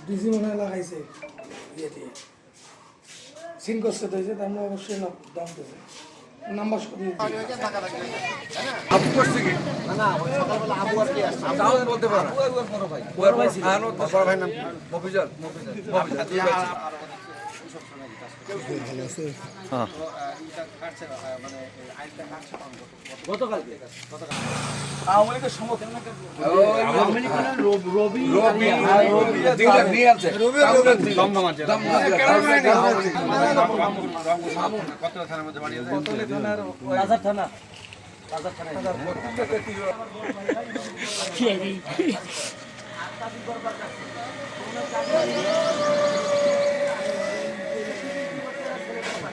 DG মনে লাগাইছে ইয়েতে সিন করতে হয়েছে তার অবশ্যই দাম দেবে নাম্বার আবু করছে কি না সকালবেলা আবু আর কি আসছে আবু বলতে পারো আবু বড় ভাই বড় ভাই বড় ভাই নাম মফিজল ভালো আছে হ্যাঁ মানে আইনটা কাটছে গতকালকে আওয়ামী লীগের সমর্থন আওয়ামী লীগ রবি দিনটা নিয়ে আছে রবি দমদম আছে কত থানার মধ্যে বাড়ি আছে কত থানার রাজার থানা রাজার থানা কি আছে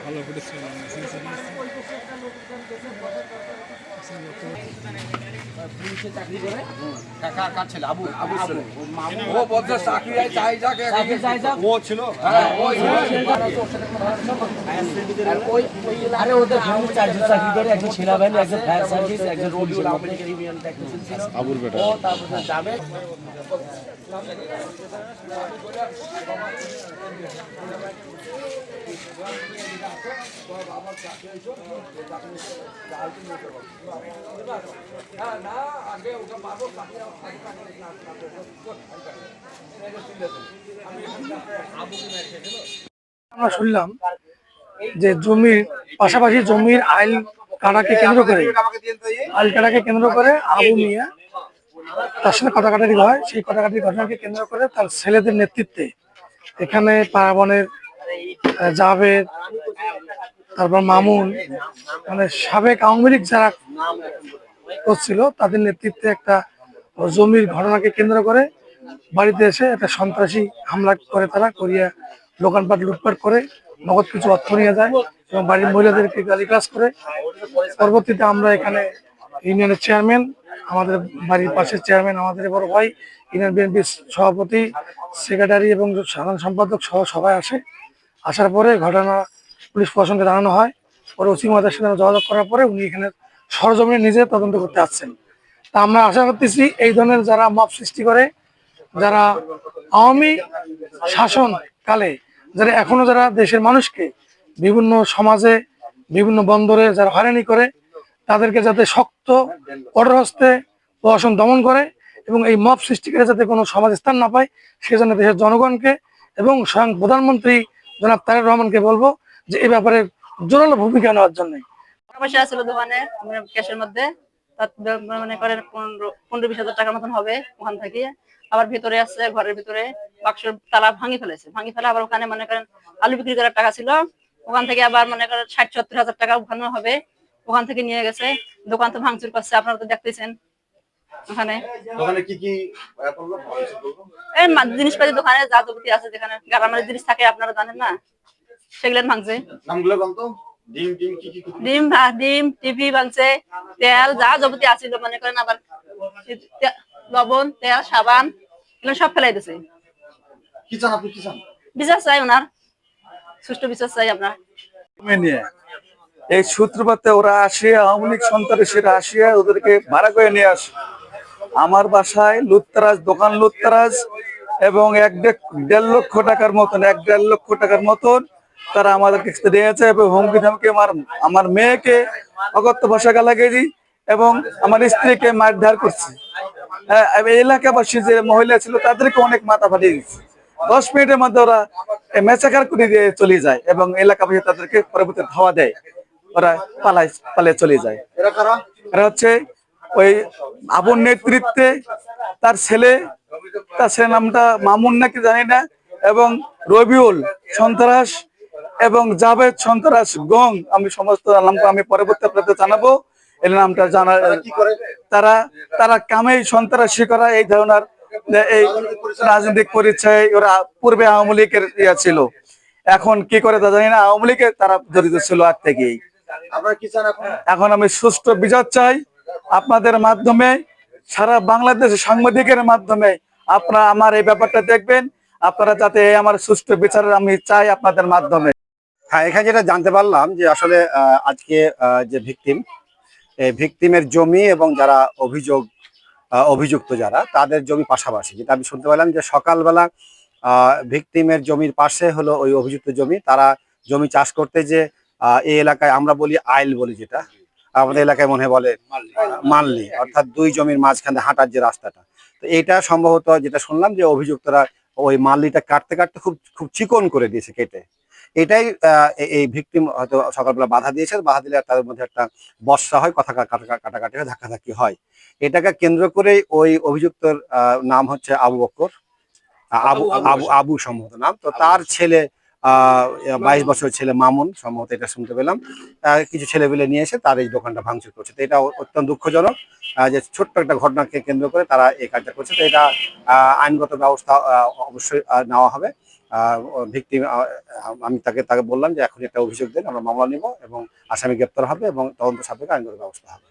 ভালো ফুটেছে পুলিশে চাকরি করে কার ছেলে আবু আবু ও বদলা চাকরি চাই যাক ও ছিল হ্যাঁ ওই আরে ওদের ফ্যামিলি চারজন চাকরি করে একজন সেনাবাহিনী একজন ফায়ার সার্ভিস একজন রবিউল আহমেদ ইউনিয়ন টেকনিশিয়ান ছিল আবুর বেটা ও তারপর যাবে আমরা শুনলাম যে জমির পাশাপাশি জমির আইল কাটাকে কেন্দ্র করে আবু মিয়া তার সাথে কাটাকাটি হয়। সেই কাটাকাটি ঘটনাকে কেন্দ্র করে তার ছেলেদের নেতৃত্বে এখানে পারাবনের জাভেদ, তারপর মামুন, মানে সাবেক আওয়ামী লীগ যারা করছিল তাদের নেতৃত্বে একটা জমির ঘটনাকে কেন্দ্র করে বাড়িতে এসে একটা সন্ত্রাসী হামলা করে, তারা করিয়া দোকানপাট লুটপাট করে নগদ কিছু অর্থ নিয়ে যায় এবং বাড়ির মহিলাদেরকে গালিগালাজ করে। পরবর্তীতে আমরা এখানে ইউনিয়নের চেয়ারম্যান, আমাদের বাড়ির পাশের চেয়ারম্যান, আমাদের বড় ভাই, ইউনিয়ন বিএনপির সভাপতি, সেক্রেটারি এবং সাধারণ সম্পাদক সহ সবাই আসে। আসার পরে ঘটনা পুলিশ প্রশাসনকে জানানো হয়। পরে ওসি মহোদয়ের সাথে যোগাযোগ করার পরে উনি এখানে সরজমিনে নিজে তদন্ত করতে আসছেন। তা আমরা আশা করতেছি এই ধরনের যারা মব সৃষ্টি করে, যারা আওয়ামী শাসন কালে যারা এখনো যারা দেশের মানুষকে বিভিন্ন সমাজে বিভিন্ন বন্দরে যারা হয়রানি করে, তাদেরকে যাতে শক্ত কঠোর হস্তে প্রশাসন দমন করে এবং এই মব সৃষ্টি করে যাতে কোনো সমাজ স্থান না পায়, সেজন্য দেশের জনগণকে এবং স্বয়ং প্রধানমন্ত্রী জনাব তারেক রহমানকে বলবো যে এই ব্যাপারে জোরালো ভূমিকা নেওয়ার জন্য। ছিল দোকানে ক্যাশের মধ্যে মনে করেন 15-20 হাজার টাকার মতন হবে। ওখান থেকে আবার ভিতরে আছে, ঘরের ভিতরে বাক্সের তালা ভাঙি ফেলে আবার ওখানে মনে করেন আলু বিক্রি করার টাকা ছিল, ওখান থেকে আবার মনে করেন 60-70 হাজার টাকা ওখানে হবে, ওখান থেকে নিয়ে গেছে। দোকান তো ভাঙচুর করছে, আপনারা তো দেখতেছেন। ওখানে কি কি এই জিনিসপাতি দোকানে যা যাবতীয় আছে, যেখানে গ্রামের জিনিস থাকে আপনারা জানেন না, সেগুলো ভাঙছে। নামগুলো বলতো ডিম টিভি ভাঙছে, তেল যা যাবতীয় আছিল মনে করেন, আবার লবণ, তেল, সাবান এগুলো সব ফেলাই দিছে। বিচার চাই, ওনার সুষ্ঠু বিচার চাই আপনার। এই সূত্রপাতে ওরা আসিয়া আওয়ামী লীগ সন্ত্রাসীরা আসিয়া ওদেরকে ভাড়া করে নিয়ে আসে আমার বাসায় লুটতরাজ, দোকান লুটতরাজ এবং 1.5 লক্ষ টাকার মতন তারা আমাদেরকে দিয়েছে এবং হুমকি ধামকি আমার মেয়েকে অকথ্য ভাষা গালাগালি এবং আমার স্ত্রীকে মারধর করছে। এলাকাবাসী যে মহিলা ছিল তাদেরকে অনেক মাথা ফাটিয়ে দিচ্ছে। 10 মিনিটের মধ্যে ওরা মেসাকার করে দিয়ে চলে যায় এবং এলাকাবাসী তাদেরকে পরবর্তী ধাওয়া দেয়, ওরা পালিয়ে চলে যায়। এরা হচ্ছে ওই আবুর নেতৃত্বে তার ছেলে নামটা মামুন নাকি জানি না, এবং রবিউল সন্ত্রাস এবং জাভেদ সন্ত্রাস গং, আমি সমস্ত নামটা আমি পরবর্তী আপনাদের জানাবো। এই নামটা জানা তারা কামেই সন্ত্রাসী করা এই ধরনের যে এই রাজনৈতিক পরিচয়, ওরা পূর্বে আওয়ামী লীগের ইয়া ছিল, এখন কি করে তা জানি না, আওয়ামী লীগের তারা জড়িত ছিল আগ থেকেই। এখন আমি সুষ্ঠু বিচার চাই আপনাদের মাধ্যমে, সারা বাংলাদেশের সাংবাদিকের মাধ্যমে আপনারা আমার এই ব্যাপারটা দেখবেন, আপনারা যাতে আমার সুষ্ঠু বিচার আমি চাই আপনাদের মাধ্যমে। হ্যাঁ, এখানে যেটা জানতে পারলাম যে আসলে আজকে যে ভিকটিমের জমি এবং যারা অভিযুক্ত যারা তাদের জমি পাশাপাশি, যেটা আমি শুনতে পেলাম যে সকালবেলা ভিকটিমের জমির পাশে হলো ওই অভিযুক্ত জমি, তারা জমি চাষ করতে যে এই এলাকায় আমরা বলি আইল বলি, যেটা আমাদের এলাকায় মনে হয় বলে মানলি, অর্থাৎ দুই জমির মাঝখানে হাঁটার যে রাস্তাটা, তো এটা সম্ভবত যেটা শুনলাম যে অভিযুক্তরা ওই মানলিটা কাটতে কাটতে খুব খুব চিকন করে দিয়েছে কেটে। এটাই এই ভিকটিম হয়তো সকালবেলা বাধা দিয়েছে, বাধা দিলে তাদের মধ্যে একটা বর্ষা হয়, কথা কাটাকাটি হয়, ধাক্কাধাক্কি হয়। এটাকে কেন্দ্র করে ওই অভিযুক্তর নাম হচ্ছে আবু বক্কর, আবু আবু আবু সম্ভবত নাম, তো তার ছেলে 22 বছর ছেলে মামুন সম্ভবত, এটা শুনতে পেলাম, কিছু ছেলেপেলে নিয়ে এসে তার এই দোকানটা ভাঙচুর করছে। তো এটা অত্যন্ত দুঃখজনক যে ছোট্ট একটা ঘটনাকে কেন্দ্র করে তারা এই কাজটা করছে। তো এটা আইনগত ব্যবস্থা অবশ্যই নেওয়া হবে। ভিকটিম, আমি তাকে বললাম যে এখন একটা অভিযোগ দেন, আমরা মামলা নিব এবং আসামি গ্রেপ্তার হবে এবং তদন্ত সাপেক্ষে আইনগত ব্যবস্থা হবে।